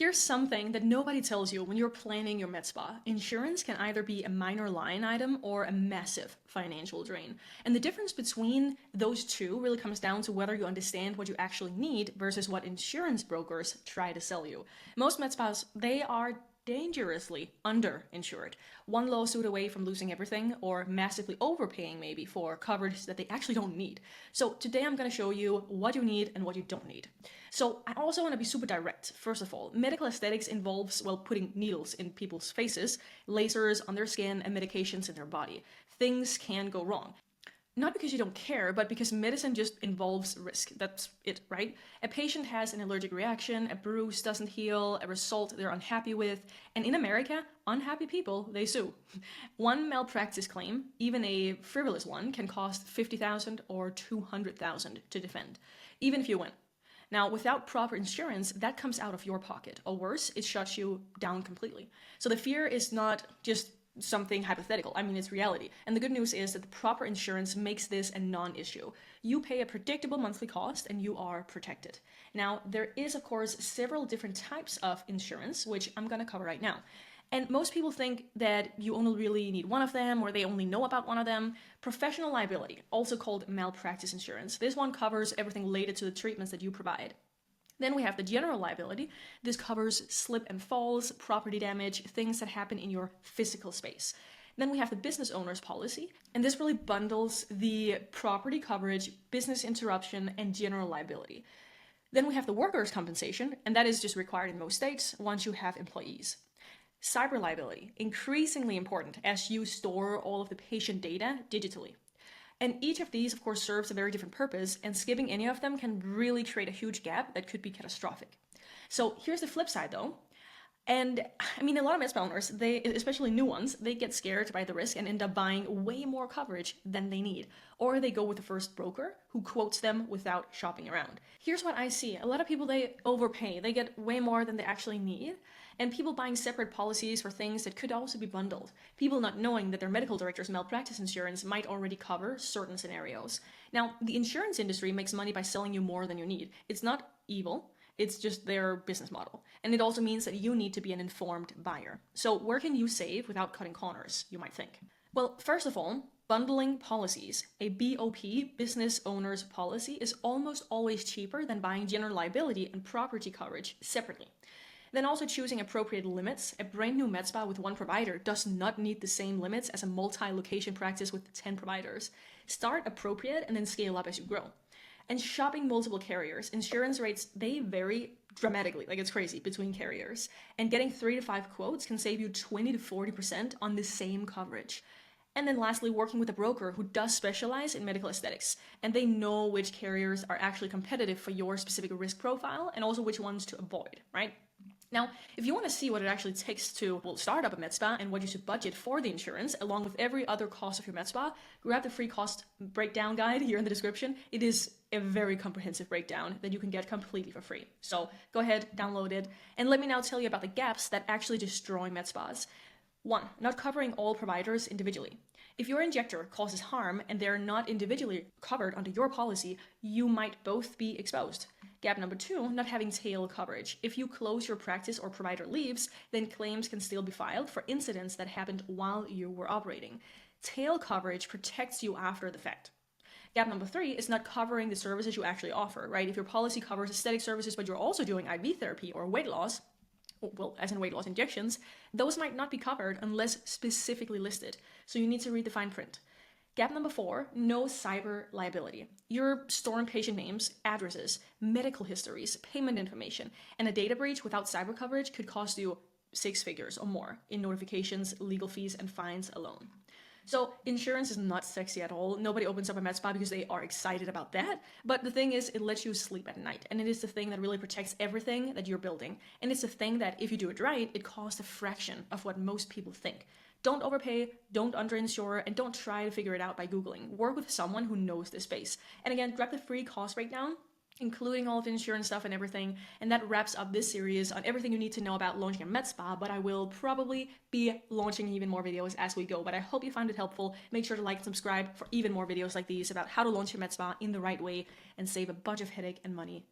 Here's something that nobody tells you when you're planning your med spa. Insurance can either be a minor line item or a massive financial drain. And the difference between those two really comes down to whether you understand what you actually need versus what insurance brokers try to sell you. Most med spas, they are dangerously underinsured. One lawsuit away from losing everything or massively overpaying maybe for coverage that they actually don't need. So today I'm going to show you what you need and what you don't need. So I also want to be super direct. First of all, medical aesthetics involves, well, putting needles in people's faces, lasers on their skin, and medications in their body. Things can go wrong. Not because you don't care, but because medicine just involves risk. That's it, right? A patient has an allergic reaction, a bruise doesn't heal, a result they're unhappy with, and in America, unhappy people, they sue. One malpractice claim, even a frivolous one, can cost $50,000 or $200,000 to defend, even if you win. Now, without proper insurance, that comes out of your pocket, or worse, it shuts you down completely. So the fear is not just something hypothetical. I mean, it's reality. And the good news is that the proper insurance makes this a non-issue. You pay a predictable monthly cost and you are protected. Now, there is, of course, several different types of insurance, which I'm going to cover right now. And most people think that you only really need one of them or they only know about one of them. Professional liability, also called malpractice insurance. This one covers everything related to the treatments that you provide. Then we have the general liability. This covers slip and falls, property damage, things that happen in your physical space. Then we have the business owner's policy, and this really bundles the property coverage, business interruption, and general liability. Then we have the workers' compensation, and that is just required in most states once you have employees. Cyber liability, increasingly important as you store all of the patient data digitally. And each of these, of course, serves a very different purpose, and skipping any of them can really create a huge gap that could be catastrophic. So here's the flip side, though. And I mean, a lot of med spa owners, they, especially new ones, they get scared by the risk and end up buying way more coverage than they need. Or they go with the first broker who quotes them without shopping around. Here's what I see. A lot of people, they overpay. They get way more than they actually need. And people buying separate policies for things that could also be bundled. People not knowing that their medical director's malpractice insurance might already cover certain scenarios. Now, the insurance industry makes money by selling you more than you need. It's not evil. It's just their business model. And it also means that you need to be an informed buyer. So where can you save without cutting corners, you might think? Well, first of all, bundling policies. A BOP, business owner's policy, is almost always cheaper than buying general liability and property coverage separately. Then also choosing appropriate limits. A brand new med spa with one provider does not need the same limits as a multi-location practice with 10 providers. Start appropriate and then scale up as you grow. And shopping multiple carriers. Insurance rates, they vary dramatically, like it's crazy, between carriers. And getting 3 to 5 quotes can save you 20 to 40% on the same coverage. And then lastly, working with a broker who does specialize in medical aesthetics, and they know which carriers are actually competitive for your specific risk profile and also which ones to avoid, right? Now, if you want to see what it actually takes to start up a med spa and what you should budget for the insurance, along with every other cost of your med spa, grab the free cost breakdown guide here in the description. It is a very comprehensive breakdown that you can get completely for free. So go ahead, download it, and let me now tell you about the gaps that actually destroy med spas. 1. Not covering all providers individually. If your injector causes harm and they're not individually covered under your policy, you might both be exposed. Gap number 2, not having tail coverage. If you close your practice or provider leaves, then claims can still be filed for incidents that happened while you were operating. Tail coverage protects you after the fact. Gap number 3 is not covering the services you actually offer, right? If your policy covers aesthetic services, but you're also doing IV therapy or weight loss, well, as in weight loss injections, those might not be covered unless specifically listed. So you need to read the fine print. Gap number 4, no cyber liability. You're storing patient names, addresses, medical histories, payment information, and a data breach without cyber coverage could cost you 6 figures or more in notifications, legal fees, and fines alone. So insurance is not sexy at all. Nobody opens up a med spa because they are excited about that. But the thing is, it lets you sleep at night. And it is the thing that really protects everything that you're building. And it's the thing that if you do it right, it costs a fraction of what most people think. Don't overpay, don't underinsure, and don't try to figure it out by Googling. Work with someone who knows this space. And again, grab the free cost breakdown, including all of the insurance stuff and everything. And that wraps up this series on everything you need to know about launching a med spa, but I will probably be launching even more videos as we go. But I hope you found it helpful. Make sure to like and subscribe for even more videos like these about how to launch your med spa in the right way and save a bunch of headache and money